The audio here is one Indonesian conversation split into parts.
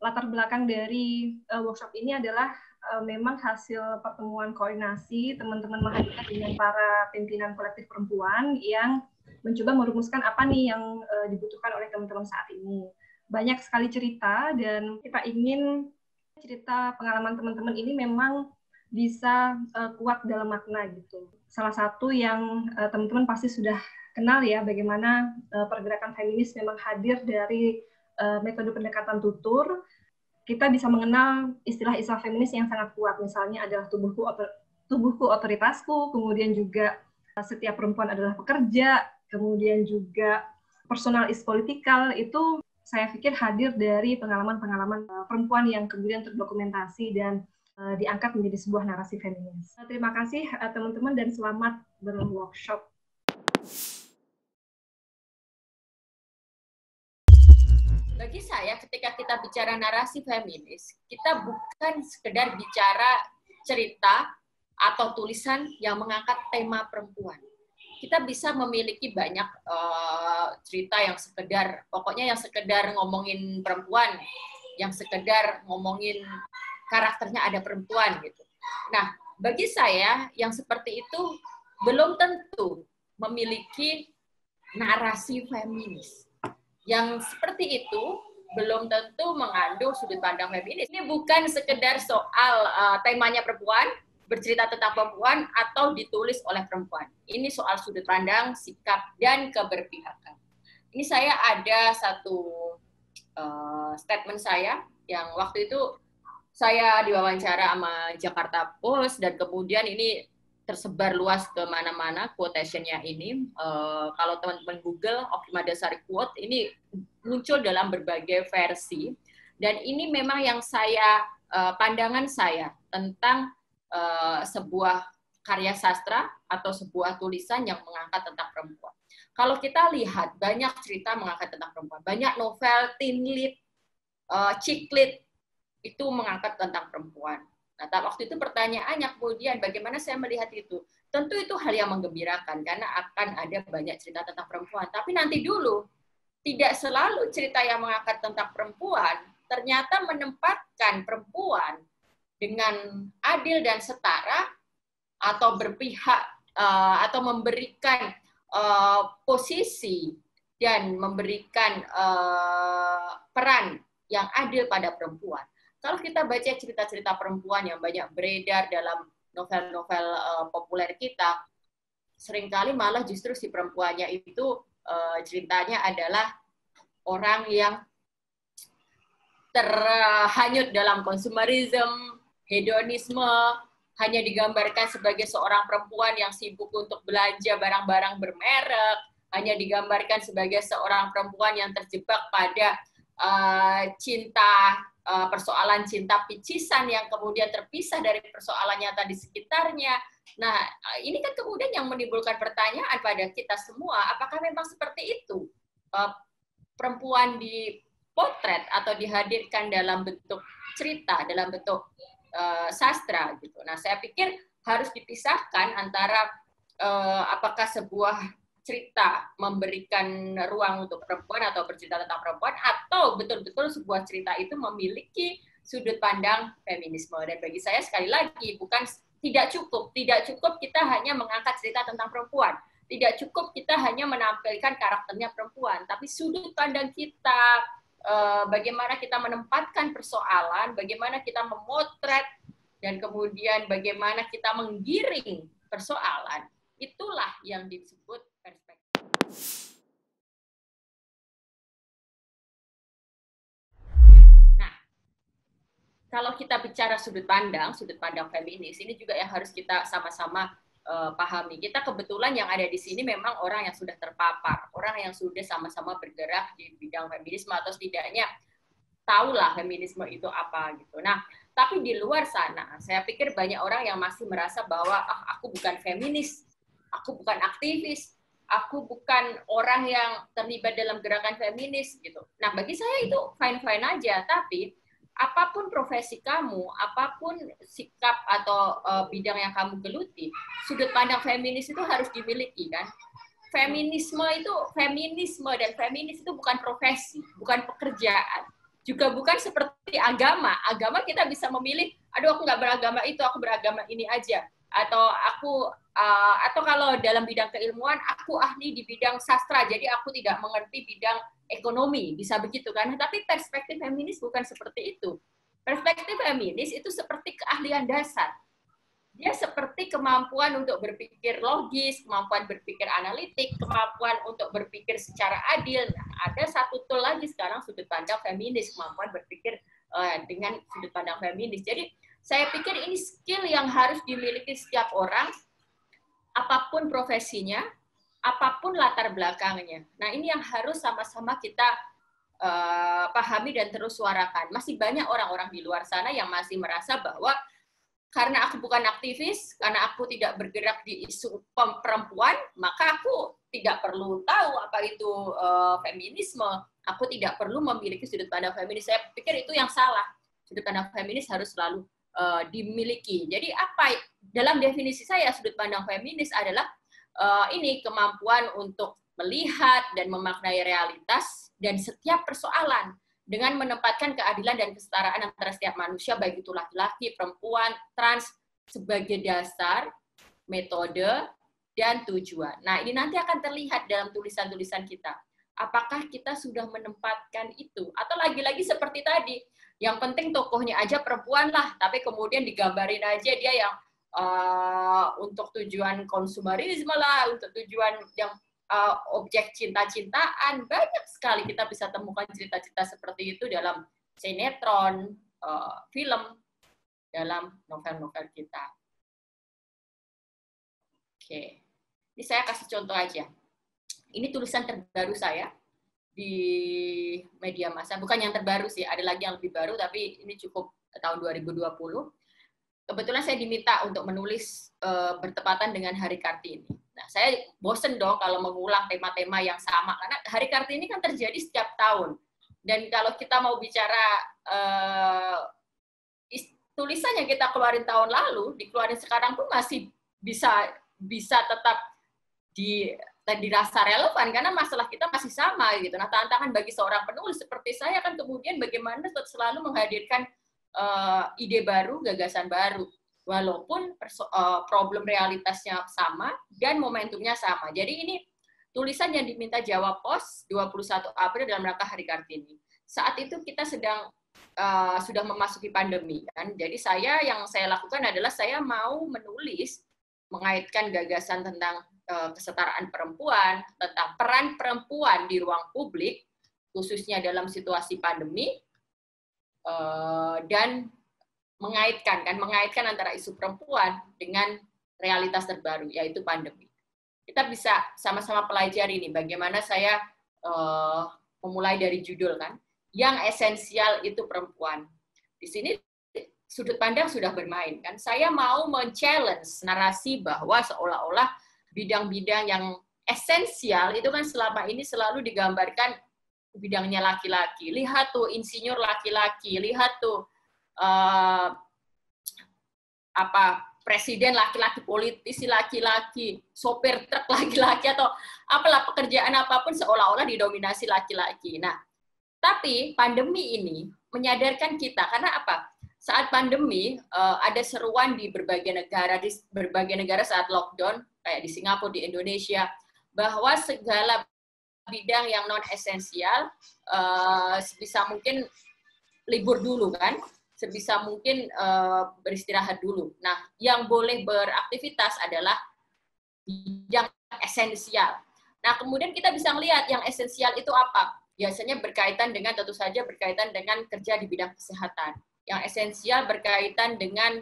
latar belakang dari workshop ini adalah memang hasil pertemuan koordinasi teman-teman mahasiswa dengan para pimpinan kolektif perempuan yang mencoba merumuskan apa nih yang dibutuhkan oleh teman-teman saat ini. Banyak sekali cerita dan kita ingin cerita pengalaman teman-teman ini memang bisa kuat dalam makna gitu. Salah satu yang teman-teman pasti sudah kenal ya, bagaimana pergerakan feminis memang hadir dari metode pendekatan tutur. Kita bisa mengenal istilah-istilah feminis yang sangat kuat, misalnya adalah tubuhku otoritasku, kemudian juga setiap perempuan adalah pekerja, kemudian juga personal is political. Itu saya pikir hadir dari pengalaman-pengalaman perempuan yang kemudian terdokumentasi dan diangkat menjadi sebuah narasi feminis. Terima kasih teman-teman dan selamat berworkshop. Bagi saya, ketika kita bicara narasi feminis, kita bukan sekedar bicara cerita atau tulisan yang mengangkat tema perempuan. Kita bisa memiliki banyak cerita yang sekedar, pokoknya yang sekedar ngomongin perempuan, yang sekedar ngomongin karakternya ada perempuan gitu. Nah, bagi saya yang seperti itu belum tentu memiliki narasi feminis. Yang seperti itu belum tentu mengandung sudut pandang feminis. Ini bukan sekedar soal temanya perempuan, bercerita tentang perempuan, atau ditulis oleh perempuan. Ini soal sudut pandang, sikap, dan keberpihakan. Ini saya ada satu statement saya, yang waktu itu saya diwawancara sama Jakarta Post, dan kemudian ini tersebar luas ke mana-mana quotation-nya ini. Kalau teman-teman Google, Oki Madasari quote, ini muncul dalam berbagai versi. Dan ini memang yang saya, pandangan saya tentang sebuah karya sastra atau sebuah tulisan yang mengangkat tentang perempuan. Kalau kita lihat, banyak cerita mengangkat tentang perempuan. Banyak novel, teen lit, chick lit, itu mengangkat tentang perempuan. Nah, waktu itu pertanyaannya kemudian bagaimana saya melihat itu? Tentu itu hal yang menggembirakan karena akan ada banyak cerita tentang perempuan. Tapi nanti dulu, tidak selalu cerita yang mengangkat tentang perempuan ternyata menempatkan perempuan dengan adil dan setara atau berpihak atau memberikan posisi dan memberikan peran yang adil pada perempuan. Kalau kita baca cerita-cerita perempuan yang banyak beredar dalam novel-novel populer kita, seringkali malah justru si perempuannya itu ceritanya adalah orang yang terhanyut dalam konsumerisme, hedonisme, hanya digambarkan sebagai seorang perempuan yang sibuk untuk belanja barang-barang bermerek, hanya digambarkan sebagai seorang perempuan yang terjebak pada persoalan cinta picisan yang kemudian terpisah dari persoalan nyata di sekitarnya. Nah, ini kan kemudian yang menimbulkan pertanyaan pada kita semua, apakah memang seperti itu perempuan dipotret atau dihadirkan dalam bentuk cerita, dalam bentuk sastra gitu. Nah, saya pikir harus dipisahkan antara apakah sebuah cerita memberikan ruang untuk perempuan atau bercerita tentang perempuan, atau betul-betul sebuah cerita itu memiliki sudut pandang feminisme. Dan bagi saya sekali lagi tidak cukup kita hanya mengangkat cerita tentang perempuan, tidak cukup kita hanya menampilkan karakternya perempuan, tapi sudut pandang kita, bagaimana kita menempatkan persoalan, bagaimana kita memotret, dan kemudian bagaimana kita menggiring persoalan, itulah yang disebut perspektif. Nah, kalau kita bicara sudut pandang feminis, ini juga yang harus kita sama-sama pahami. Kita kebetulan yang ada di sini memang orang yang sudah terpapar, orang yang sudah sama-sama bergerak di bidang feminisme atau setidaknya tahulah feminisme itu apa gitu. Nah, tapi di luar sana, saya pikir banyak orang yang masih merasa bahwa aku bukan feminis, aku bukan aktivis, aku bukan orang yang terlibat dalam gerakan feminis gitu. Nah, bagi saya itu fine-fine aja, tapi apapun profesi kamu, apapun sikap atau bidang yang kamu geluti, sudut pandang feminis itu harus dimiliki kan. Feminisme dan feminis itu bukan profesi, bukan pekerjaan. juga bukan seperti agama. Agama kita bisa memilih, aduh aku nggak beragama itu, aku beragama ini aja. Atau kalau dalam bidang keilmuan, aku ahli di bidang sastra, jadi aku tidak mengerti bidang ekonomi, bisa begitu kan? Tapi perspektif feminis bukan seperti itu. Perspektif feminis itu seperti keahlian dasar. Dia seperti kemampuan untuk berpikir logis, kemampuan berpikir analitik, kemampuan untuk berpikir secara adil. Nah, ada satu tool lagi sekarang, sudut pandang feminis, kemampuan berpikir dengan sudut pandang feminis. Jadi saya pikir ini skill yang harus dimiliki setiap orang, apapun profesinya, apapun latar belakangnya. Nah, ini yang harus sama-sama kita pahami dan terus suarakan. Masih banyak orang-orang di luar sana yang masih merasa bahwa karena aku bukan aktivis, karena aku tidak bergerak di isu perempuan, maka aku tidak perlu tahu apa itu feminisme. Aku tidak perlu memiliki sudut pandang feminis. Saya pikir itu yang salah. Sudut pandang feminis harus selalu dimiliki. Jadi apa dalam definisi saya sudut pandang feminis adalah ini kemampuan untuk melihat dan memaknai realitas dan setiap persoalan dengan menempatkan keadilan dan kesetaraan antara setiap manusia, baik itu laki-laki, perempuan, trans, sebagai dasar, metode, dan tujuan. Nah, ini nanti akan terlihat dalam tulisan-tulisan kita. Apakah kita sudah menempatkan itu? Atau lagi-lagi seperti tadi, yang penting tokohnya aja perempuan lah, tapi kemudian digambarin aja dia yang untuk tujuan konsumerisme lah, untuk tujuan yang objek cinta-cintaan. Banyak sekali kita bisa temukan cerita-cerita seperti itu dalam sinetron, film, dalam novel-novel kita. Oke, ini saya kasih contoh aja. Ini tulisan terbaru saya di media massa. Bukan yang terbaru sih, ada lagi yang lebih baru, tapi ini cukup tahun 2020. Kebetulan saya diminta untuk menulis bertepatan dengan Hari Kartini. Nah, saya bosen dong kalau mengulang tema-tema yang sama, karena Hari Kartini kan terjadi setiap tahun. Dan kalau kita mau bicara tulisan yang kita keluarin tahun lalu, dikeluarin sekarang pun masih bisa tetap dirasa relevan, karena masalah kita masih sama gitu. Nah, tantangan bagi seorang penulis seperti saya kan kemudian bagaimana selalu menghadirkan ide baru, gagasan baru, walaupun problem realitasnya sama dan momentumnya sama. Jadi ini tulisan yang diminta Jawa Pos 21 April dalam rangka Hari Kartini. Saat itu kita sudah memasuki pandemi kan. Jadi yang saya lakukan adalah saya mau menulis mengaitkan gagasan tentang kesetaraan perempuan, tentang peran perempuan di ruang publik, khususnya dalam situasi pandemi, dan mengaitkan antara isu perempuan dengan realitas terbaru, yaitu pandemi. Kita bisa sama-sama pelajari nih bagaimana saya memulai dari judul kan, yang esensial itu perempuan. Di sini sudut pandang sudah bermain kan. Saya mau men-challenge narasi bahwa seolah-olah bidang-bidang yang esensial itu kan selama ini selalu digambarkan bidangnya laki-laki. Lihat tuh insinyur laki-laki, lihat tuh presiden laki-laki, politisi laki-laki, sopir truk laki-laki, atau apalah pekerjaan apapun seolah-olah didominasi laki-laki. Nah, tapi pandemi ini menyadarkan kita, karena apa? Saat pandemi ada seruan di berbagai negara saat lockdown, kayak di Singapura, di Indonesia, bahwa segala bidang yang non esensial sebisa mungkin libur dulu kan, sebisa mungkin beristirahat dulu. Nah, yang boleh beraktivitas adalah bidang esensial. Nah, kemudian kita bisa melihat yang esensial itu apa? Biasanya tentu saja berkaitan dengan kerja di bidang kesehatan. Yang esensial berkaitan dengan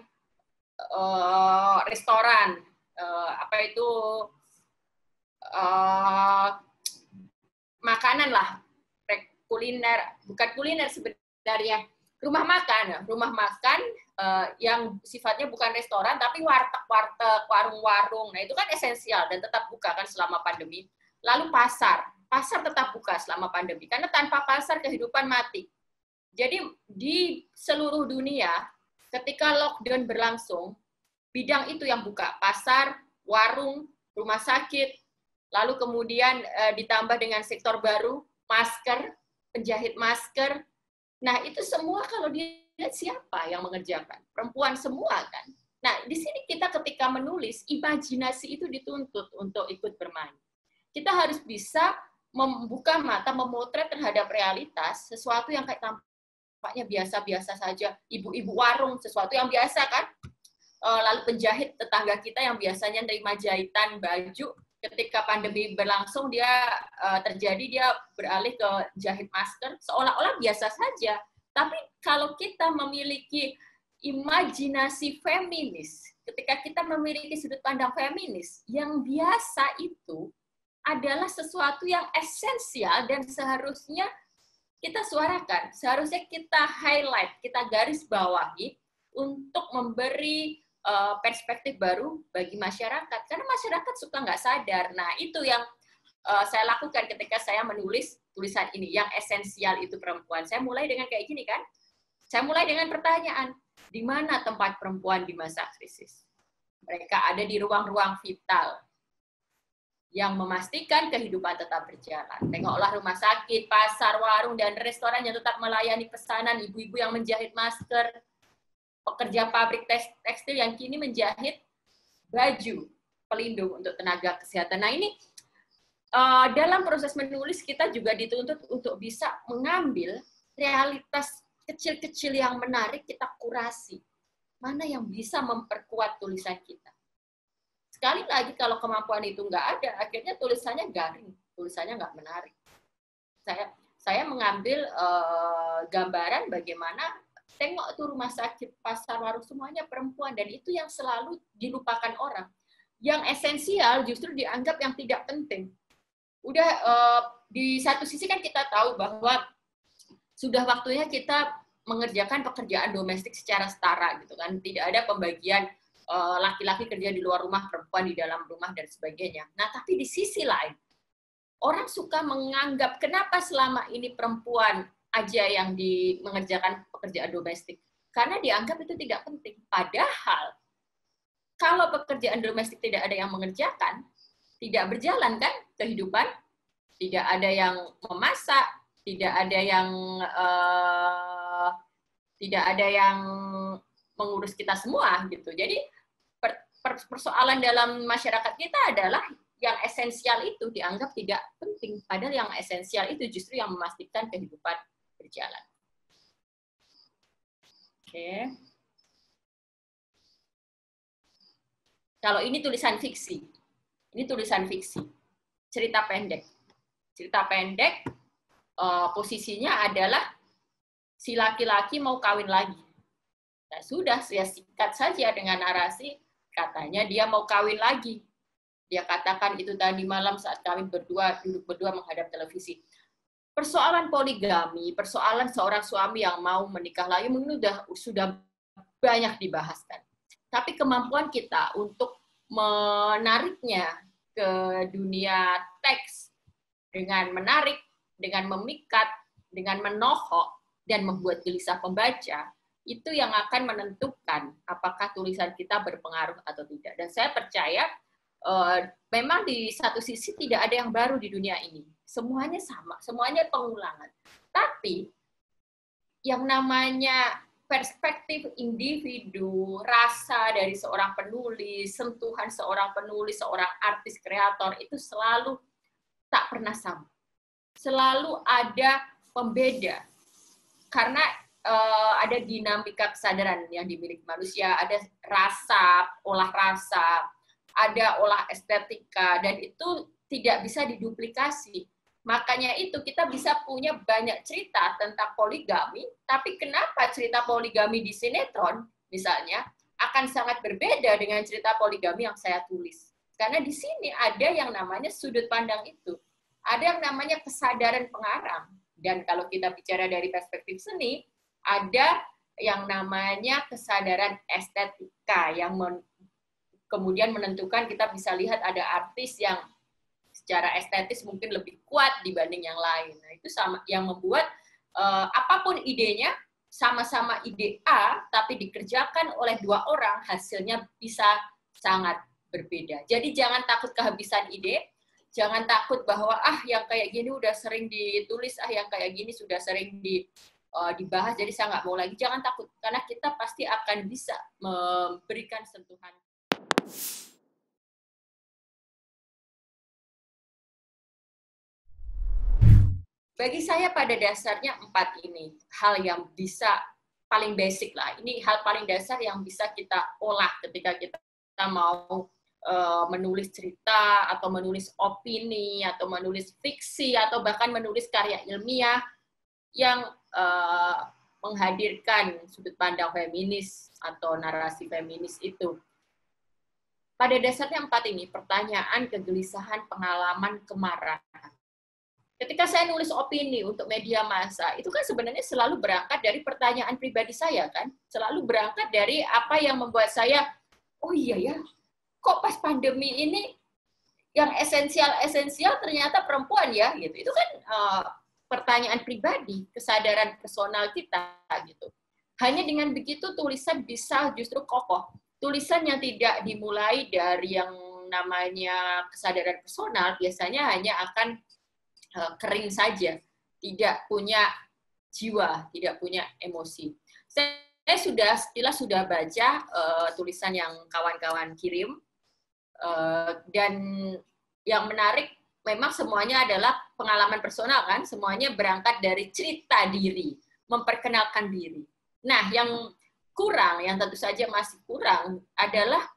restoran, makanan lah, bukan kuliner sebenarnya, rumah makan yang sifatnya bukan restoran tapi warteg, warung-warung. Nah, itu kan esensial dan tetap buka kan selama pandemi. Lalu pasar tetap buka selama pandemi karena tanpa pasar kehidupan mati. Jadi di seluruh dunia ketika lockdown berlangsung, bidang itu yang buka, pasar, warung, rumah sakit, lalu kemudian ditambah dengan sektor baru, masker, penjahit masker. Nah, itu semua kalau dilihat siapa yang mengerjakan? Perempuan semua kan. Nah, di sini kita ketika menulis, imajinasi itu dituntut untuk ikut bermain. Kita harus bisa membuka mata, memotret terhadap realitas, sesuatu yang kayak tampaknya biasa-biasa saja. Ibu-ibu warung, sesuatu yang biasa kan. Lalu penjahit tetangga kita yang biasanya nerima jahitan baju, ketika pandemi berlangsung dia dia beralih ke jahit masker, seolah-olah biasa saja. Tapi kalau kita memiliki imajinasi feminis, ketika kita memiliki sudut pandang feminis, yang biasa itu adalah sesuatu yang esensial dan seharusnya kita suarakan, seharusnya kita highlight, kita garis bawahi untuk memberi perspektif baru bagi masyarakat. Karena masyarakat suka nggak sadar. Nah, itu yang saya lakukan ketika saya menulis tulisan ini. Yang esensial itu perempuan. Saya mulai dengan kayak gini kan. Saya mulai dengan pertanyaan, di mana tempat perempuan di masa krisis? Mereka ada di ruang-ruang vital yang memastikan kehidupan tetap berjalan. Tengoklah rumah sakit, pasar, warung, dan restoran yang tetap melayani pesanan, ibu-ibu yang menjahit masker, pekerja pabrik tekstil yang kini menjahit baju pelindung untuk tenaga kesehatan. Nah, ini dalam proses menulis kita juga dituntut untuk bisa mengambil realitas kecil-kecil yang menarik, kita kurasi. Mana yang bisa memperkuat tulisan kita. Sekali lagi, kalau kemampuan itu nggak ada, akhirnya tulisannya garing, tulisannya nggak menarik. Saya mengambil gambaran bagaimana tengok tuh rumah sakit, pasar, warung, semuanya perempuan. Dan itu yang selalu dilupakan orang. Yang esensial justru dianggap yang tidak penting. Udah di satu sisi kan kita tahu bahwa sudah waktunya kita mengerjakan pekerjaan domestik secara setara gitu kan. Tidak ada pembagian laki-laki kerja di luar rumah, perempuan di dalam rumah dan sebagainya. Nah, tapi di sisi lain orang suka menganggap kenapa selama ini perempuan aja yang mengerjakan pekerjaan domestik. Karena dianggap itu tidak penting. Padahal, kalau pekerjaan domestik tidak ada yang mengerjakan, tidak berjalan kan kehidupan, tidak ada yang memasak, tidak ada yang mengurus kita semua gitu. Jadi persoalan dalam masyarakat kita adalah yang esensial itu dianggap tidak penting, padahal yang esensial itu justru yang memastikan kehidupan berjalan. Oke. Kalau ini tulisan fiksi. Ini tulisan fiksi. Cerita pendek. Cerita pendek posisinya adalah si laki-laki mau kawin lagi. Nah, sudah, saya sikat saja dengan narasi, katanya dia mau kawin lagi. Dia katakan itu tadi malam saat kami duduk berdua menghadap televisi. Persoalan poligami, persoalan seorang suami yang mau menikah lagi mungkin sudah banyak dibahaskan. Tapi kemampuan kita untuk menariknya ke dunia teks dengan menarik, dengan memikat, dengan menohok, dan membuat gelisah pembaca, itu yang akan menentukan apakah tulisan kita berpengaruh atau tidak. Dan saya percaya memang di satu sisi tidak ada yang baru di dunia ini. Semuanya sama, semuanya pengulangan. Tapi yang namanya perspektif individu, rasa dari seorang penulis, sentuhan seorang penulis, seorang artis kreator itu selalu tak pernah sama. Selalu ada pembeda. Karena ada dinamika kesadaran yang dimiliki manusia, ada rasa, olah rasa, ada olah estetika, dan itu tidak bisa diduplikasi. Makanya itu kita bisa punya banyak cerita tentang poligami, tapi kenapa cerita poligami di sinetron, misalnya, akan sangat berbeda dengan cerita poligami yang saya tulis. Karena di sini ada yang namanya sudut pandang itu. Ada yang namanya kesadaran pengarang. Dan kalau kita bicara dari perspektif seni, ada yang namanya kesadaran estetika, yang kemudian menentukan kita bisa lihat ada artis yang secara estetis mungkin lebih kuat dibanding yang lain. Nah, itu sama yang membuat apapun idenya, sama-sama ide A, tapi dikerjakan oleh dua orang, hasilnya bisa sangat berbeda. Jadi jangan takut kehabisan ide, jangan takut bahwa yang kayak gini udah sering ditulis, yang kayak gini sudah sering dibahas, jadi saya nggak mau lagi. Jangan takut, karena kita pasti akan bisa memberikan sentuhan. Bagi saya pada dasarnya 4 ini hal yang bisa paling basic lah. Ini hal paling dasar yang bisa kita olah ketika kita mau menulis cerita atau menulis opini atau menulis fiksi atau bahkan menulis karya ilmiah yang menghadirkan sudut pandang feminis atau narasi feminis itu. Pada dasarnya 4 ini, pertanyaan, kegelisahan, pengalaman, kemarahan. Ketika saya nulis opini untuk media massa, itu kan sebenarnya selalu berangkat dari pertanyaan pribadi saya, kan? Selalu berangkat dari apa yang membuat saya, oh iya ya, kok pas pandemi ini yang esensial ternyata perempuan ya, gitu. Itu kan pertanyaan pribadi, kesadaran personal kita, gitu. Hanya dengan begitu tulisan bisa justru kokoh. Tulisan yang tidak dimulai dari yang namanya kesadaran personal biasanya hanya akan kering saja, tidak punya jiwa, tidak punya emosi. Saya sudah baca tulisan yang kawan-kawan kirim, dan yang menarik memang semuanya adalah pengalaman personal, kan? Semuanya berangkat dari cerita diri, memperkenalkan diri. Nah, yang kurang, yang tentu saja masih kurang adalah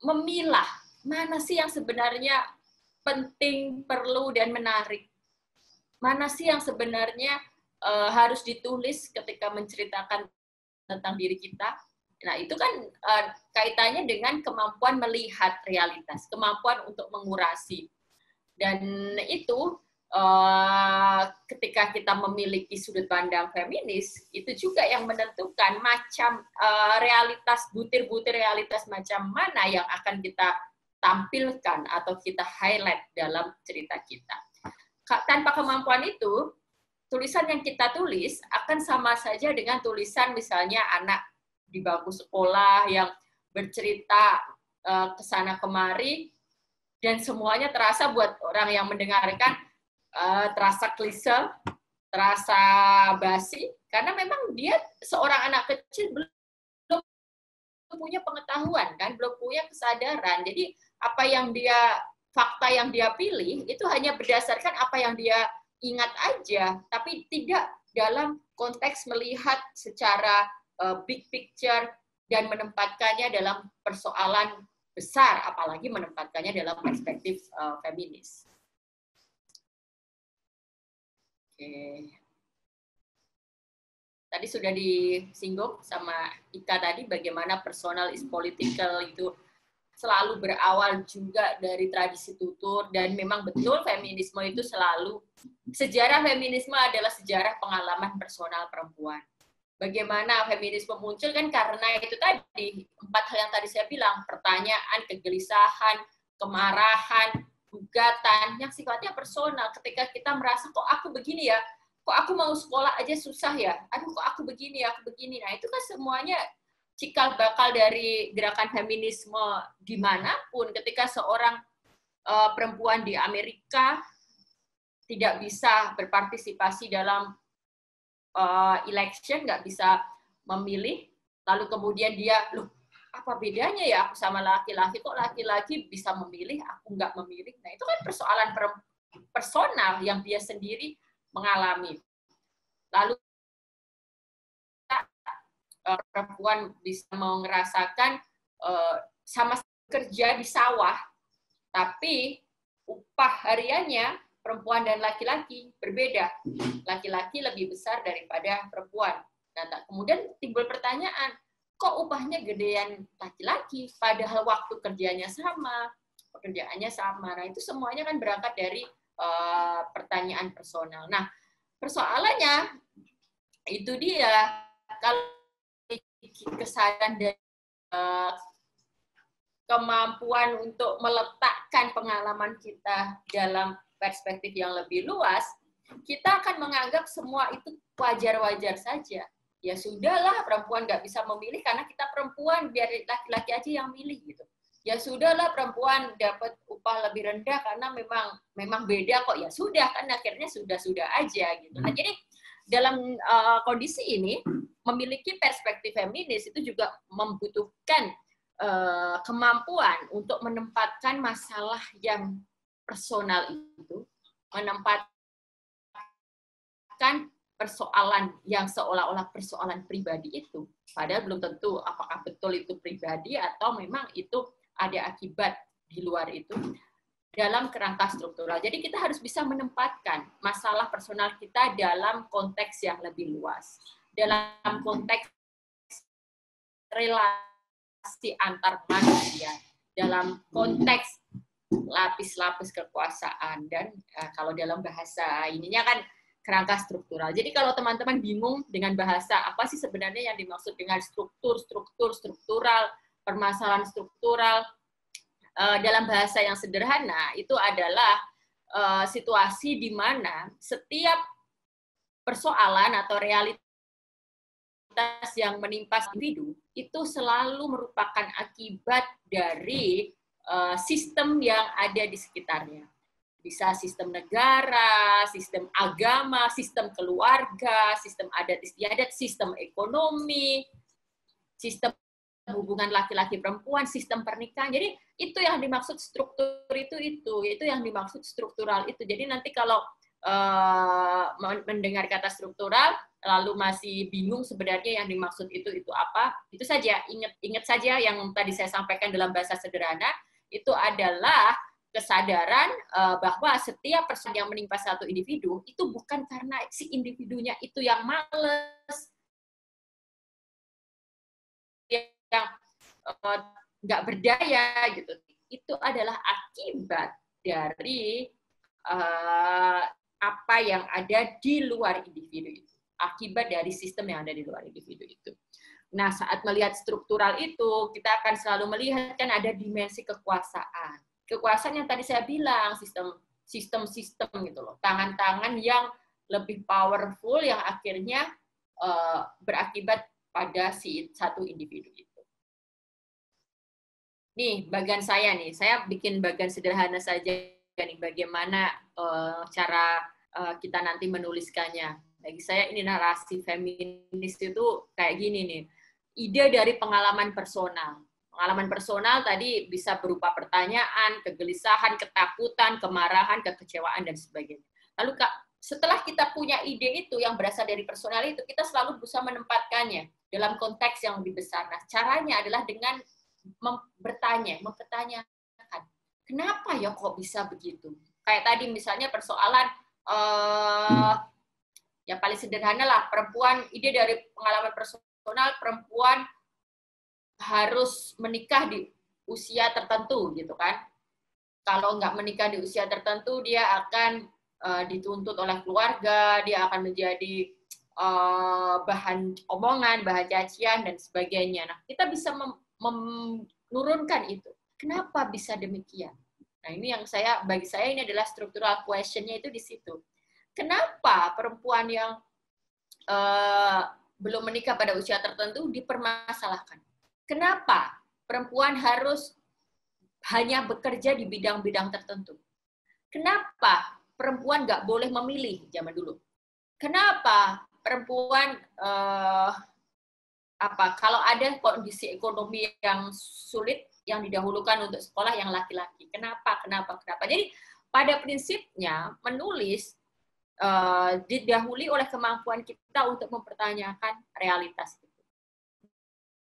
memilah mana sih yang sebenarnya penting, perlu, dan menarik. Mana sih yang sebenarnya harus ditulis ketika menceritakan tentang diri kita. Nah, itu kan kaitannya dengan kemampuan melihat realitas, kemampuan untuk mengurasi. Dan itu ketika kita memiliki sudut pandang feminis, itu juga yang menentukan macam realitas, butir-butir realitas macam mana yang akan kita tampilkan atau kita highlight dalam cerita kita. Tanpa kemampuan itu, tulisan yang kita tulis akan sama saja dengan tulisan misalnya anak di bangku sekolah yang bercerita kesana kemari, dan semuanya terasa buat orang yang mendengarkan terasa klise, terasa basi, karena memang dia seorang anak kecil belum punya pengetahuan, kan, belum punya kesadaran. Jadi fakta yang dia pilih itu hanya berdasarkan apa yang dia ingat aja, tapi tidak dalam konteks melihat secara big picture dan menempatkannya dalam persoalan besar, apalagi menempatkannya dalam perspektif feminis. Oke. Tadi sudah disinggung sama Ika tadi bagaimana personal is political itu selalu berawal juga dari tradisi tutur, dan memang betul feminisme itu selalu, sejarah feminisme adalah sejarah pengalaman personal perempuan. Bagaimana feminisme muncul kan karena itu tadi, 4 hal yang tadi saya bilang, pertanyaan, kegelisahan, kemarahan, gugatan, yang sifatnya personal. Ketika kita merasa, kok aku begini ya, kok aku mau sekolah aja susah ya, aduh kok aku begini. Nah itu kan semuanya cikal bakal dari gerakan feminisme dimanapun. Ketika seorang perempuan di Amerika tidak bisa berpartisipasi dalam election, nggak bisa memilih, lalu kemudian dia, loh apa bedanya ya aku sama laki-laki, kok laki-laki bisa memilih, aku nggak memilih. Nah itu kan persoalan personal yang dia sendiri mengalami. Lalu perempuan bisa merasakan sama kerja di sawah, tapi upah hariannya perempuan dan laki-laki berbeda. Laki-laki lebih besar daripada perempuan. Nah, kemudian timbul pertanyaan, kok upahnya gedean laki-laki, padahal waktu kerjanya sama, pekerjaannya sama. Nah, itu semuanya kan berangkat dari pertanyaan personal. Nah, persoalannya itu dia, kalau kesadaran dan kemampuan untuk meletakkan pengalaman kita dalam perspektif yang lebih luas, kita akan menganggap semua itu wajar-wajar saja. Ya sudahlah, perempuan nggak bisa memilih karena kita perempuan, biar laki-laki aja yang milih gitu. Ya sudahlah, perempuan dapat upah lebih rendah karena memang beda kok. Ya sudah, kan akhirnya sudah aja gitu. Nah, jadi dalam kondisi ini memiliki perspektif feminis itu juga membutuhkan kemampuan untuk menempatkan masalah yang personal itu, menempatkan persoalan yang seolah-olah persoalan pribadi itu, padahal belum tentu apakah betul itu pribadi atau memang itu ada akibat di luar itu, dalam kerangka struktural. Jadi kita harus bisa menempatkan masalah personal kita dalam konteks yang lebih luas, dalam konteks relasi antar manusia, dalam konteks lapis-lapis kekuasaan, dan kalau dalam bahasa ininya kan kerangka struktural. Jadi kalau teman-teman bingung dengan bahasa apa sih sebenarnya yang dimaksud dengan struktural, permasalahan struktural, dalam bahasa yang sederhana itu adalah situasi di mana setiap persoalan atau realitas yang menimpa individu itu selalu merupakan akibat dari sistem yang ada di sekitarnya. Bisa sistem negara, sistem agama, sistem keluarga, sistem adat istiadat, sistem ekonomi, sistem hubungan laki-laki perempuan, sistem pernikahan. Jadi itu yang dimaksud struktur itu yang dimaksud struktural itu. Jadi nanti kalau mendengar kata struktural lalu masih bingung sebenarnya yang dimaksud itu apa, itu saja ingat saja yang tadi saya sampaikan dalam bahasa sederhana, itu adalah kesadaran bahwa setiap persoalan yang menimpa satu individu itu bukan karena si individunya itu yang males, yang nggak berdaya gitu. Itu adalah akibat dari apa yang ada di luar individu itu. Akibat dari sistem yang ada di luar individu itu. Nah, saat melihat struktural itu, kita akan selalu melihat kan ada dimensi kekuasaan. Kekuasaan yang tadi saya bilang, sistem gitu loh. Tangan-tangan yang lebih powerful yang akhirnya berakibat pada si satu individu itu. Nih, bagian saya bikin bagian sederhana saja nih, bagaimana cara kita nanti menuliskannya. Bagi saya ini narasi feminis itu kayak gini nih. Ide dari pengalaman personal. Pengalaman personal tadi bisa berupa pertanyaan, kegelisahan, ketakutan, kemarahan, kekecewaan, dan sebagainya. Lalu setelah kita punya ide itu yang berasal dari personal itu, kita selalu berusaha menempatkannya dalam konteks yang lebih besar. Nah, caranya adalah dengan mempertanyakan, kenapa ya kok bisa begitu? Kayak tadi misalnya persoalan, yang paling sederhana lah, perempuan, ide dari pengalaman personal, perempuan harus menikah di usia tertentu gitu kan. Kalau nggak menikah di usia tertentu, dia akan dituntut oleh keluarga, dia akan menjadi bahan omongan, bahan cacian, dan sebagainya. Nah, kita bisa menurunkan itu. Kenapa bisa demikian? Nah, ini yang bagi saya ini adalah structural question-nya itu di situ. Kenapa perempuan yang belum menikah pada usia tertentu dipermasalahkan? Kenapa perempuan harus hanya bekerja di bidang-bidang tertentu? Kenapa perempuan nggak boleh memilih zaman dulu? Kenapa perempuan kalau ada kondisi ekonomi yang sulit yang didahulukan untuk sekolah yang laki-laki? Kenapa? Jadi pada prinsipnya menulis didahului oleh kemampuan kita untuk mempertanyakan realitas itu.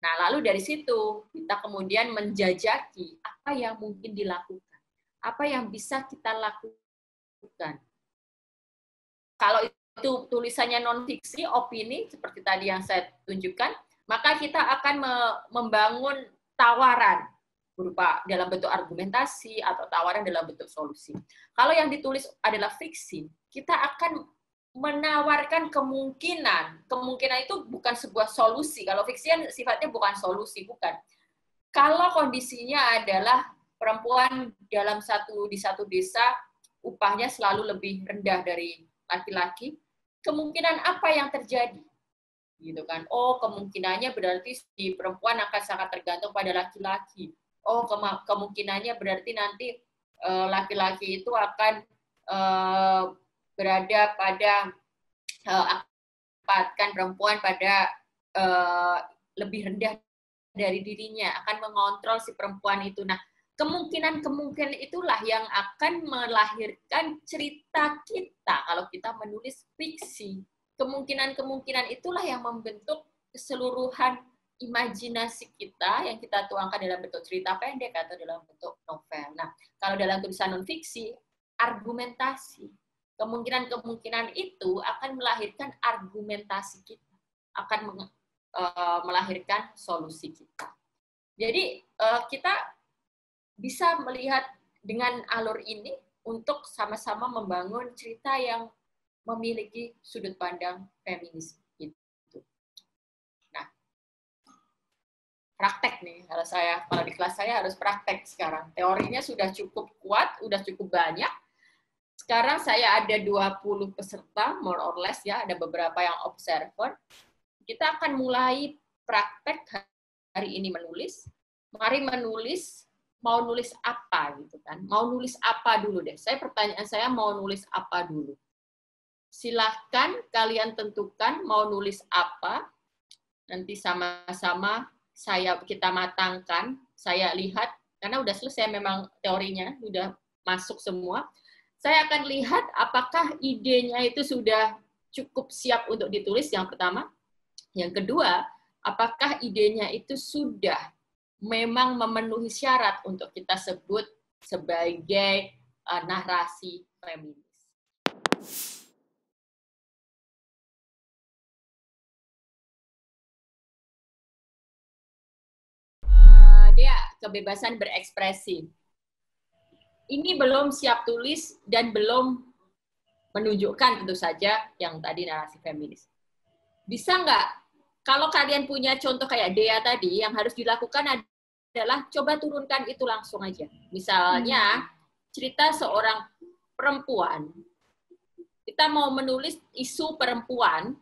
Nah, lalu dari situ kita kemudian menjajaki apa yang mungkin dilakukan, apa yang bisa kita lakukan. Kalau itu tulisannya non-fiksi, opini, seperti tadi yang saya tunjukkan, maka kita akan membangun tawaran berupa dalam bentuk argumentasi atau tawaran dalam bentuk solusi. Kalau yang ditulis adalah fiksi, kita akan menawarkan kemungkinan itu bukan sebuah solusi. Kalau fiksi kan sifatnya bukan solusi, bukan. Kalau kondisinya adalah perempuan di satu desa upahnya selalu lebih rendah dari laki-laki, kemungkinan apa yang terjadi? Gitu kan. Oh, kemungkinannya berarti si perempuan akan sangat tergantung pada laki-laki. Oh, kemungkinannya berarti nanti laki-laki itu akan berada pada menempatkan perempuan pada lebih rendah dari dirinya, akan mengontrol si perempuan itu. Nah, kemungkinan itulah yang akan melahirkan cerita kita kalau kita menulis fiksi. Kemungkinan itulah yang membentuk keseluruhan imajinasi kita yang kita tuangkan dalam bentuk cerita pendek atau dalam bentuk novel. Nah, kalau dalam tulisan non-fiksi, argumentasi. Kemungkinan itu akan melahirkan argumentasi kita, akan melahirkan solusi kita. Jadi kita bisa melihat dengan alur ini untuk sama-sama membangun cerita yang memiliki sudut pandang feminis. Gitu. Nah, praktek nih, kalau di kelas saya harus praktek sekarang. Teorinya sudah cukup kuat, sudah cukup banyak. Sekarang saya ada 20 peserta, more or less ya, ada beberapa yang observer. Kita akan mulai praktek hari ini menulis. Mari menulis, mau nulis apa gitu kan? Mau nulis apa dulu deh? Pertanyaan saya mau nulis apa dulu? Silahkan kalian tentukan mau nulis apa. Nanti sama-sama kita matangkan, saya lihat karena udah selesai memang teorinya, udah masuk semua. Saya akan lihat apakah idenya itu sudah cukup siap untuk ditulis, yang pertama. Yang kedua, apakah idenya itu sudah memang memenuhi syarat untuk kita sebut sebagai narasi feminis. Dia kebebasan berekspresi. Ini belum siap tulis dan belum menunjukkan tentu saja yang tadi narasi feminis. Bisa nggak, kalau kalian punya contoh kayak Dea tadi, yang harus dilakukan adalah coba turunkan itu langsung aja. Misalnya, cerita seorang perempuan, kita mau menulis isu perempuan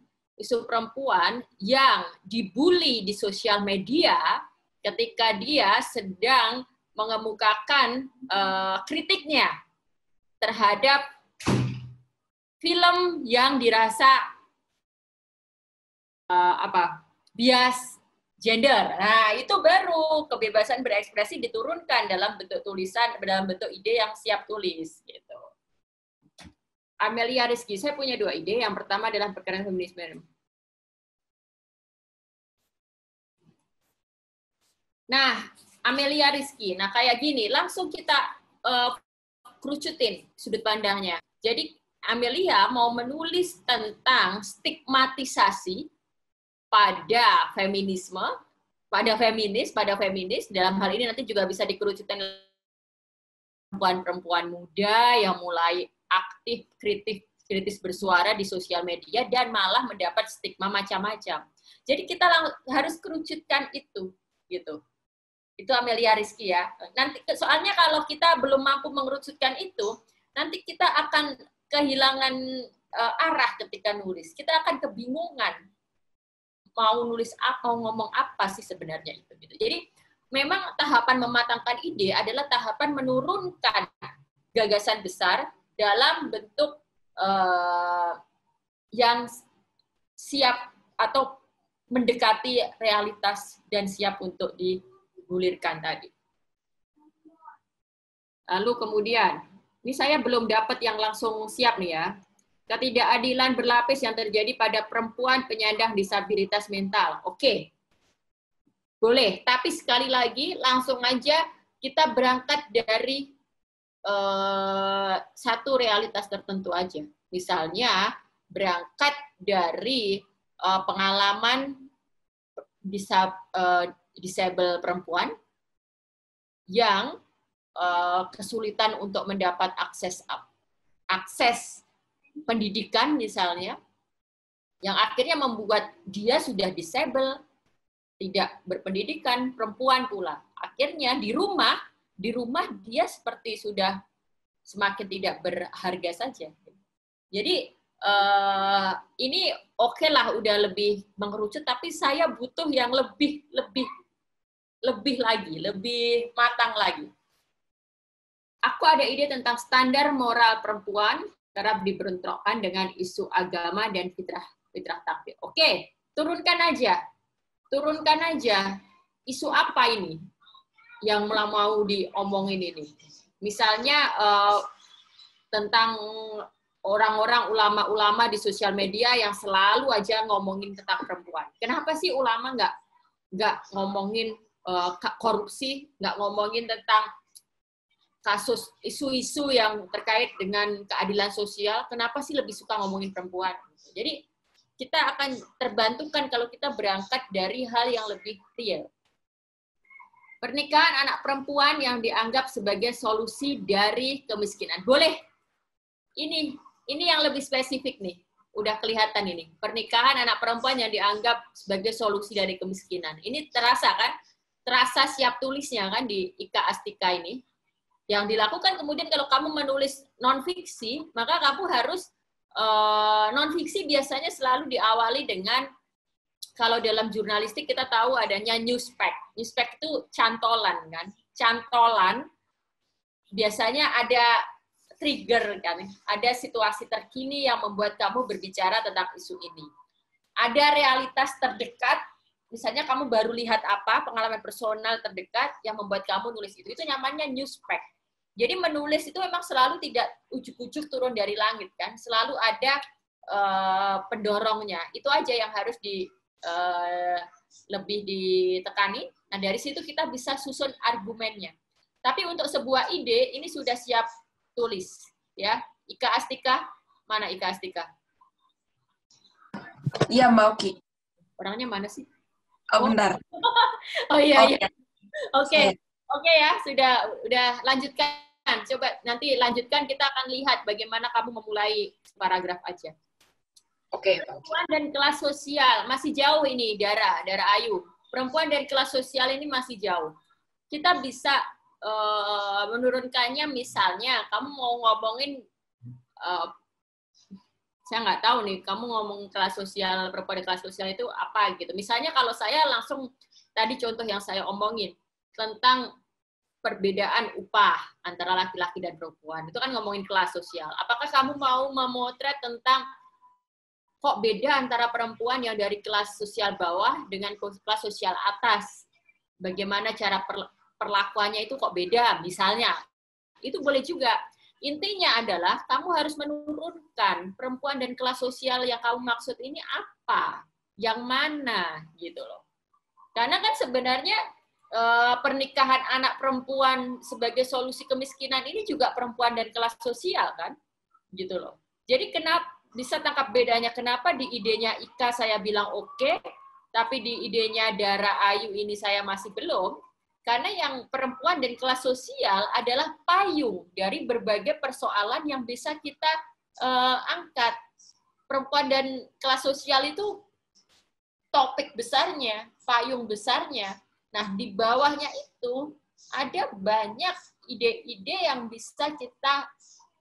yang dibully di sosial media ketika dia sedang mengemukakan kritiknya terhadap film yang dirasa bias gender. Nah, itu baru kebebasan berekspresi diturunkan dalam bentuk tulisan, dalam bentuk ide yang siap tulis gitu. Amelia Rizky, saya punya 2 ide. Yang pertama adalah perkara feminisme. Nah, Amelia Rizky, nah kayak gini, langsung kita kerucutin sudut pandangnya. Jadi Amelia mau menulis tentang stigmatisasi pada feminisme, pada feminis, dalam hal ini nanti juga bisa dikerucutkan perempuan-perempuan muda yang mulai aktif, kritis bersuara di sosial media dan malah mendapat stigma macam-macam. Jadi kita harus kerucutkan itu, gitu. Itu Amelia Rizky ya. Nanti soalnya kalau kita belum mampu mengerucutkan itu, nanti kita akan kehilangan arah ketika nulis. Kita akan kebingungan mau nulis apa, mau ngomong apa sih sebenarnya itu. Gitu. Jadi memang tahapan mematangkan ide adalah tahapan menurunkan gagasan besar dalam bentuk yang siap atau mendekati realitas dan siap untuk digulirkan tadi. Lalu kemudian, ini saya belum dapat yang langsung siap nih ya. Ketidakadilan berlapis yang terjadi pada perempuan penyandang disabilitas mental. Oke, boleh. Tapi sekali lagi, langsung aja kita berangkat dari satu realitas tertentu aja. Misalnya, berangkat dari pengalaman disabel perempuan yang kesulitan untuk mendapat akses pendidikan misalnya, yang akhirnya membuat dia sudah disabel, tidak berpendidikan, perempuan pula. Akhirnya di rumah dia seperti sudah semakin tidak berharga saja. Jadi ini oke lah udah lebih mengerucut, tapi saya butuh yang lebih lagi, lebih matang lagi. Aku ada ide tentang standar moral perempuan kerap dibentrokkan dengan isu agama dan fitrah fitrah takdir. Oke, turunkan aja isu apa ini yang mau diomongin ini. Misalnya tentang orang-orang ulama-ulama di sosial media yang selalu aja ngomongin tentang perempuan. Kenapa sih ulama nggak ngomongin korupsi, nggak ngomongin tentang kasus isu-isu yang terkait dengan keadilan sosial? Kenapa sih lebih suka ngomongin perempuan? Jadi kita akan terbantukan kalau kita berangkat dari hal yang lebih real. Pernikahan anak perempuan yang dianggap sebagai solusi dari kemiskinan. Boleh. Ini yang lebih spesifik nih. Udah kelihatan ini. Pernikahan anak perempuan yang dianggap sebagai solusi dari kemiskinan. Ini terasa kan? Terasa siap tulisnya kan di Ika Astika ini. Yang dilakukan kemudian kalau kamu menulis non-fiksi, maka kamu harus non-fiksi biasanya selalu diawali dengan, kalau dalam jurnalistik kita tahu adanya newspek. Newspek itu cantolan kan. Cantolan biasanya ada trigger kan. Ada situasi terkini yang membuat kamu berbicara tentang isu ini. Ada realitas terdekat, misalnya kamu baru lihat apa, pengalaman personal terdekat yang membuat kamu nulis itu. Itu namanya newspek. Jadi menulis itu memang selalu tidak ujuk-ujuk turun dari langit kan. Selalu ada pendorongnya. Itu aja yang harus lebih ditekani. Nah, dari situ kita bisa susun argumennya. Tapi untuk sebuah ide, ini sudah siap tulis. Ya, Ika Astika, mana Ika Astika? Iya, Mbak Oki. Orangnya mana sih? Oh, bentar. Oh iya, iya. Oke. Oke ya, udah lanjutkan. Coba nanti lanjutkan, kita akan lihat bagaimana kamu memulai paragraf aja. Oke. Perempuan dan kelas sosial, masih jauh ini, Dara Ayu. Perempuan dan kelas sosial ini masih jauh. Kita bisa menurunkannya, misalnya kamu mau ngomongin, saya nggak tahu nih, kamu ngomong kelas sosial, perempuan dan kelas sosial itu apa gitu. Misalnya kalau saya langsung, tadi contoh yang saya omongin, tentang perbedaan upah antara laki-laki dan perempuan. Itu kan ngomongin kelas sosial. Apakah kamu mau memotret tentang kok beda antara perempuan yang dari kelas sosial bawah dengan kelas sosial atas? Bagaimana cara perlakuannya itu kok beda? Misalnya, itu boleh juga. Intinya adalah kamu harus menurunkan perempuan dan kelas sosial yang kamu maksud ini apa? Yang mana? Gitu loh. Karena kan sebenarnya pernikahan anak perempuan sebagai solusi kemiskinan ini juga perempuan dan kelas sosial kan, gitu loh. Jadi kenapa bisa tangkap bedanya? Kenapa di idenya Ika saya bilang oke, tapi di idenya Dara Ayu ini saya masih belum? Karena yang perempuan dan kelas sosial adalah payung dari berbagai persoalan yang bisa kita angkat. Perempuan dan kelas sosial itu topik besarnya, payung besarnya. Nah, di bawahnya itu ada banyak ide-ide yang bisa kita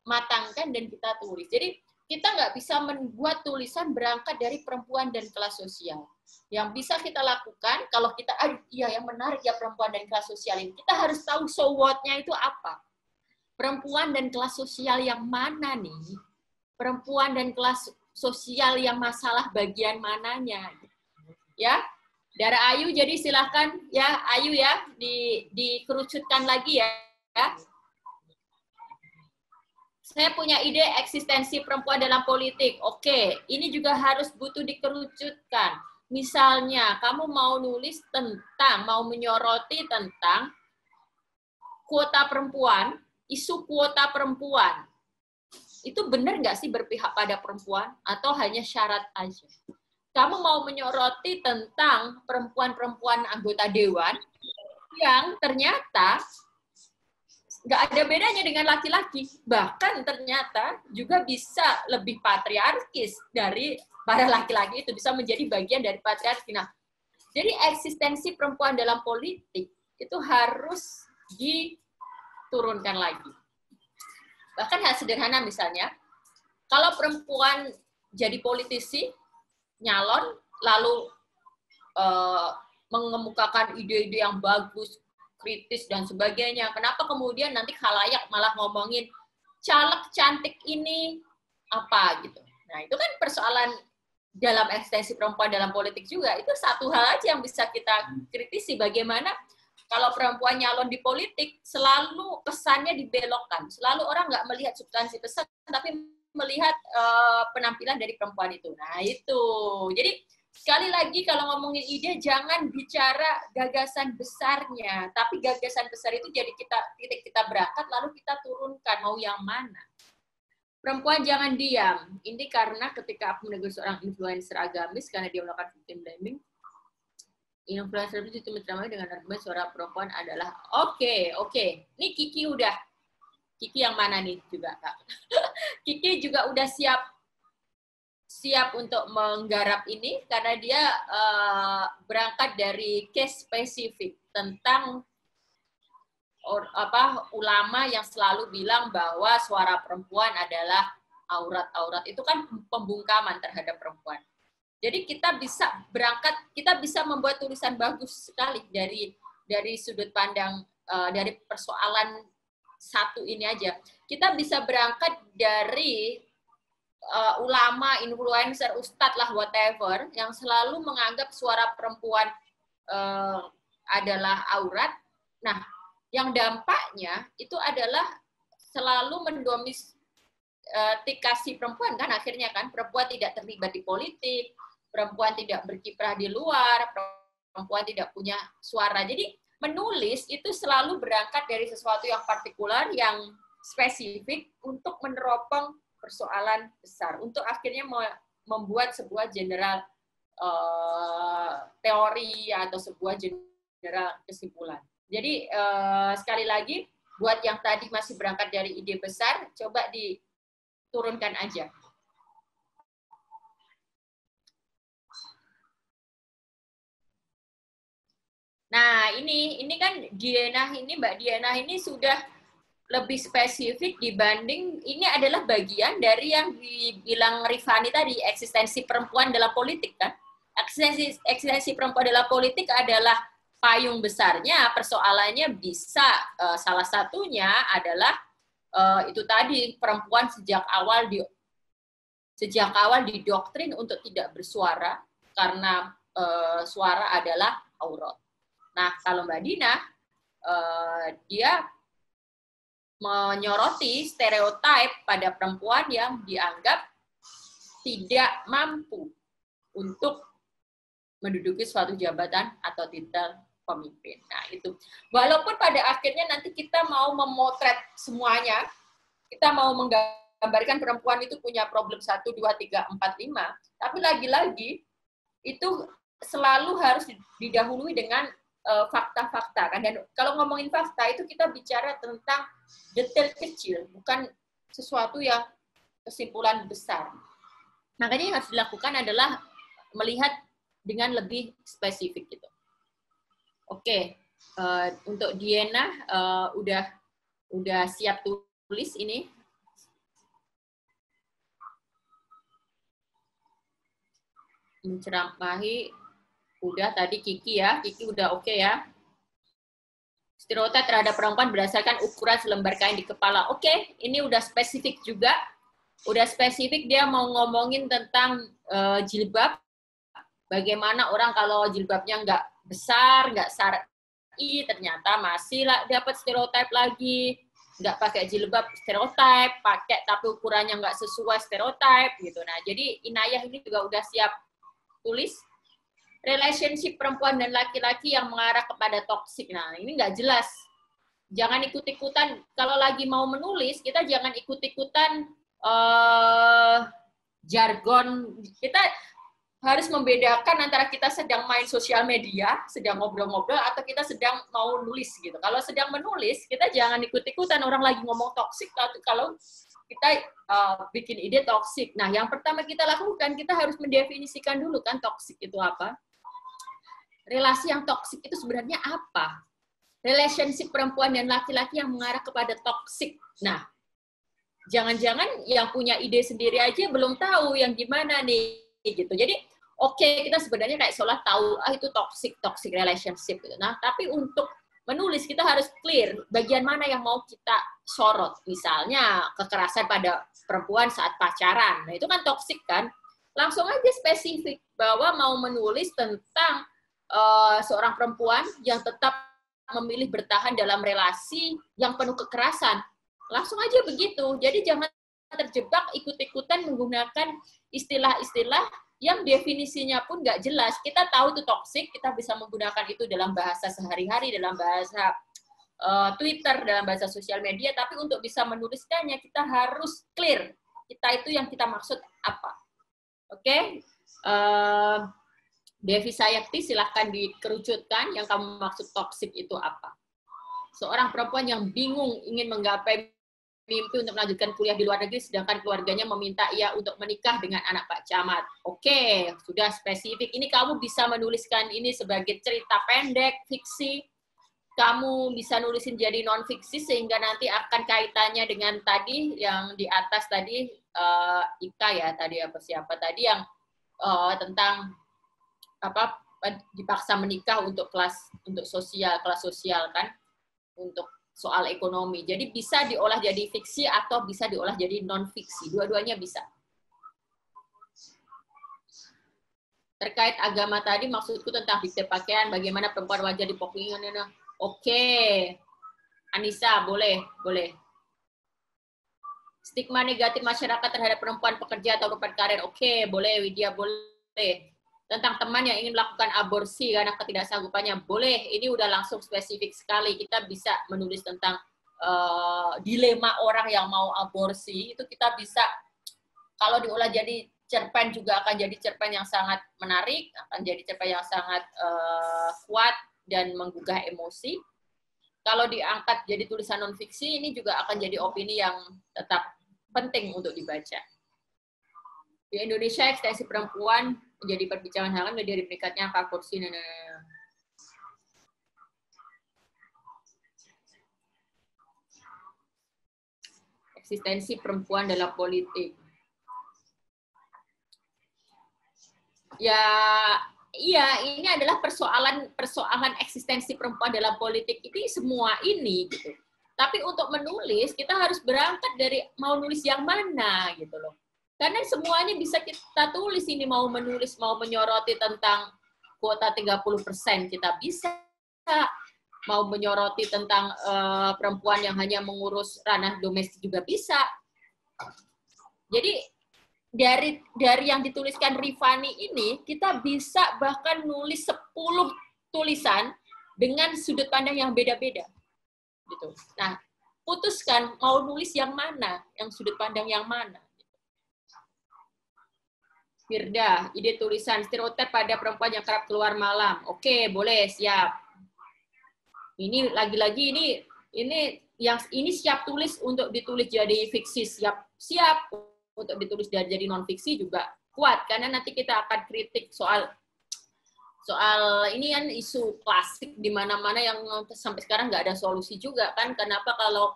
matangkan dan kita tulis. Jadi, kita nggak bisa membuat tulisan berangkat dari perempuan dan kelas sosial. Yang bisa kita lakukan, kalau kita, iya yang menarik ya perempuan dan kelas sosial ini, kita harus tahu so what-nya itu apa. Perempuan dan kelas sosial yang mana nih? Perempuan dan kelas sosial yang masalah bagian mananya? Ya, Dara Ayu, jadi silahkan ya, Ayu ya, dikerucutkan lagi ya. Saya punya ide eksistensi perempuan dalam politik. Oke, ini juga harus butuh dikerucutkan. Misalnya, kamu mau nulis tentang, mau menyoroti tentang kuota perempuan, isu kuota perempuan. Itu benar nggak sih berpihak pada perempuan? Atau hanya syarat aja? Kamu mau menyoroti tentang perempuan-perempuan anggota dewan yang ternyata nggak ada bedanya dengan laki-laki. Bahkan ternyata juga bisa lebih patriarkis dari para laki-laki, itu bisa menjadi bagian dari patriarki. Nah, jadi eksistensi perempuan dalam politik itu harus diturunkan lagi. Bahkan hal sederhana misalnya, kalau perempuan jadi politisi, nyalon, lalu mengemukakan ide-ide yang bagus, kritis, dan sebagainya. Kenapa kemudian nanti khalayak malah ngomongin caleg cantik ini apa gitu. Nah, itu kan persoalan dalam eksistensi perempuan dalam politik juga, itu satu hal aja yang bisa kita kritisi, bagaimana kalau perempuan nyalon di politik selalu pesannya dibelokkan, selalu orang nggak melihat substansi pesan, tapi melihat penampilan dari perempuan itu. Nah itu, jadi sekali lagi kalau ngomongin ide jangan bicara gagasan besarnya, tapi gagasan besar itu jadi titik kita berangkat lalu kita turunkan mau yang mana. Perempuan jangan diam. Ini karena ketika aku menegur seorang influencer agamis karena dia melakukan victim blaming, influencer itu menceramai dengan argumen suara perempuan adalah oke. Ini Kiki udah. Kiki yang mana nih juga, Kak? Kiki juga udah siap untuk menggarap ini karena dia berangkat dari case spesifik tentang ulama yang selalu bilang bahwa suara perempuan adalah aurat-aurat. Itu kan pembungkaman terhadap perempuan. Jadi kita bisa berangkat, kita bisa membuat tulisan bagus sekali dari sudut pandang dari persoalan satu ini aja. Kita bisa berangkat dari ulama, influencer, ustadz lah, whatever, yang selalu menganggap suara perempuan adalah aurat. Nah, yang dampaknya itu adalah selalu mendomestikasi perempuan kan, akhirnya kan perempuan tidak terlibat di politik, perempuan tidak berkiprah di luar, perempuan tidak punya suara. Jadi menulis itu selalu berangkat dari sesuatu yang partikular, yang spesifik untuk meneropong persoalan besar, untuk akhirnya membuat sebuah general teori atau sebuah general kesimpulan. Jadi sekali lagi, buat yang tadi masih berangkat dari ide besar, coba diturunkan aja. Nah, ini kan Mbak Diana ini sudah lebih spesifik dibanding, ini adalah bagian dari yang dibilang Rifani tadi, eksistensi perempuan dalam politik kan. Eksistensi perempuan dalam politik adalah payung besarnya, persoalannya bisa salah satunya adalah itu tadi, perempuan sejak awal didoktrin untuk tidak bersuara karena suara adalah aurat. Nah, kalau Mbak Dina, dia menyoroti stereotip pada perempuan yang dianggap tidak mampu untuk menduduki suatu jabatan atau titel pemimpin. Nah, itu. Walaupun pada akhirnya nanti kita mau memotret semuanya, kita mau menggambarkan perempuan itu punya problem 1, 2, 3, 4, 5, tapi lagi-lagi itu selalu harus didahului dengan fakta-fakta kan. Dan kalau ngomongin fakta itu kita bicara tentang detail kecil, bukan sesuatu yang kesimpulan besar. Makanya yang harus dilakukan adalah melihat dengan lebih spesifik gitu. Oke, untuk Diana udah siap tulis ini. Menceramahi udah tadi Kiki ya, Kiki udah oke ya. Stereotip terhadap perempuan berdasarkan ukuran selembar kain di kepala. Oke, ini udah spesifik juga. Udah spesifik, dia mau ngomongin tentang jilbab. Bagaimana orang kalau jilbabnya nggak besar, nggak syar'i, ternyata masih dapat stereotip lagi. Nggak pakai jilbab stereotip, pakai tapi ukurannya nggak sesuai stereotip gitu. Nah, jadi Inayah ini juga udah siap tulis. Relationship perempuan dan laki-laki yang mengarah kepada toksik. Nah, ini nggak jelas. Jangan ikut-ikutan. Kalau lagi mau menulis, kita jangan ikut-ikutan jargon. Kita harus membedakan antara kita sedang main sosial media, sedang ngobrol-ngobrol, atau kita sedang mau nulis gitu. Kalau sedang menulis, kita jangan ikut-ikutan orang lagi ngomong toksik. Kalau kita bikin ide toksik. Nah, yang pertama kita lakukan, kita harus mendefinisikan dulu kan toksik itu apa. Relasi yang toksik itu sebenarnya apa? Relationship perempuan dan laki-laki yang mengarah kepada toksik. Nah, jangan-jangan yang punya ide sendiri aja belum tahu yang gimana nih gitu. Jadi oke, kita sebenarnya kayak seolah tahu itu toxic relationship gitu. Nah, tapi untuk menulis kita harus clear bagian mana yang mau kita sorot. Misalnya kekerasan pada perempuan saat pacaran. Nah, itu kan toksik kan? langsung aja spesifik bahwa mau menulis tentang seorang perempuan yang tetap memilih bertahan dalam relasi yang penuh kekerasan. Langsung aja begitu. Jadi jangan terjebak ikut-ikutan menggunakan istilah-istilah yang definisinya pun nggak jelas. Kita tahu itu toksik, kita bisa menggunakan itu dalam bahasa sehari-hari, dalam bahasa Twitter, dalam bahasa sosial media, tapi untuk bisa menuliskannya kita harus clear. Kita itu yang kita maksud apa. Oke? Devi Sayakti, silahkan dikerucutkan yang kamu maksud toksik itu apa. Seorang perempuan yang bingung ingin menggapai mimpi untuk melanjutkan kuliah di luar negeri, sedangkan keluarganya meminta ia untuk menikah dengan anak Pak Camat. Oke, sudah spesifik. Ini kamu bisa menuliskan ini sebagai cerita pendek, fiksi. Kamu bisa nulisin jadi non-fiksi, sehingga nanti akan kaitannya dengan tadi, yang di atas tadi, Ika ya, tadi apa siapa tadi, yang tentang apa dipaksa menikah untuk kelas sosial kan, untuk soal ekonomi. Jadi bisa diolah jadi fiksi atau bisa diolah jadi non-fiksi. Dua-duanya bisa. Terkait agama tadi, maksudku tentang dikte pakaian, bagaimana perempuan wajar dipukuli. Oke. Anissa, boleh. Stigma negatif masyarakat terhadap perempuan pekerja atau perempuan karir. Oke, boleh. Widya, boleh. Tentang teman yang ingin melakukan aborsi karena ketidaksanggupannya, boleh. Ini udah langsung spesifik sekali. Kita bisa menulis tentang dilema orang yang mau aborsi. Itu kita bisa, kalau diolah jadi cerpen juga akan jadi cerpen yang sangat menarik, akan jadi cerpen yang sangat kuat dan menggugah emosi. Kalau diangkat jadi tulisan non-fiksi, ini juga akan jadi opini yang tetap penting untuk dibaca. Di Indonesia, ekstensi perempuan menjadi perbincangan hangat dari meningkatnya angka korupsi. Eksistensi perempuan dalam politik. Ya, iya, ini adalah persoalan eksistensi perempuan dalam politik ini semua ini gitu. Tapi untuk menulis kita harus berangkat dari mau nulis yang mana gitu loh. Karena semuanya bisa kita tulis, ini mau menulis, mau menyoroti tentang kuota 30% kita bisa, mau menyoroti tentang perempuan yang hanya mengurus ranah domestik juga bisa. Jadi dari yang dituliskan Rifani ini, kita bisa bahkan nulis 10 tulisan dengan sudut pandang yang beda-beda. Gitu. Nah, putuskan mau nulis yang mana, yang sudut pandang yang mana. Firda, ide tulisan stereotip pada perempuan yang kerap keluar malam. Oke, boleh, siap. Ini lagi-lagi ini siap tulis untuk ditulis jadi fiksi, siap untuk ditulis jadi non fiksi juga kuat, karena nanti kita akan kritik soal ini kan isu klasik di mana-mana yang sampai sekarang nggak ada solusi juga kan. Kenapa kalau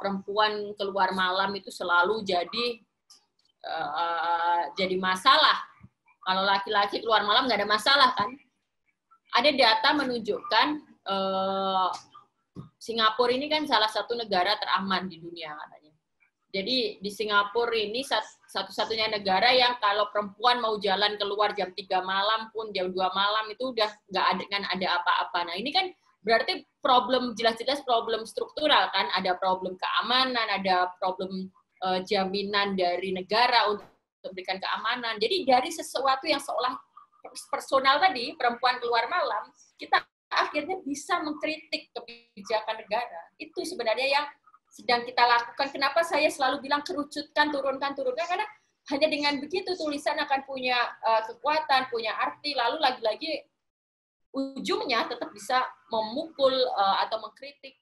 perempuan keluar malam itu selalu jadi masalah. Kalau laki-laki keluar malam nggak ada masalah kan. Ada data menunjukkan Singapura ini kan salah satu negara teraman di dunia katanya. Jadi di Singapura ini satu-satunya negara yang kalau perempuan mau jalan keluar jam 3 malam pun jam 2 malam itu udah nggak ada apa-apa. Nah ini kan berarti jelas-jelas problem struktural kan. Ada problem keamanan, ada problem jaminan dari negara untuk memberikan keamanan. Jadi dari sesuatu yang seolah personal tadi, perempuan keluar malam, kita akhirnya bisa mengkritik kebijakan negara. Itu sebenarnya yang sedang kita lakukan. Kenapa saya selalu bilang kerucutkan, turunkan, karena hanya dengan begitu tulisan akan punya kekuatan, punya arti, lalu lagi-lagi ujungnya tetap bisa memukul atau mengkritik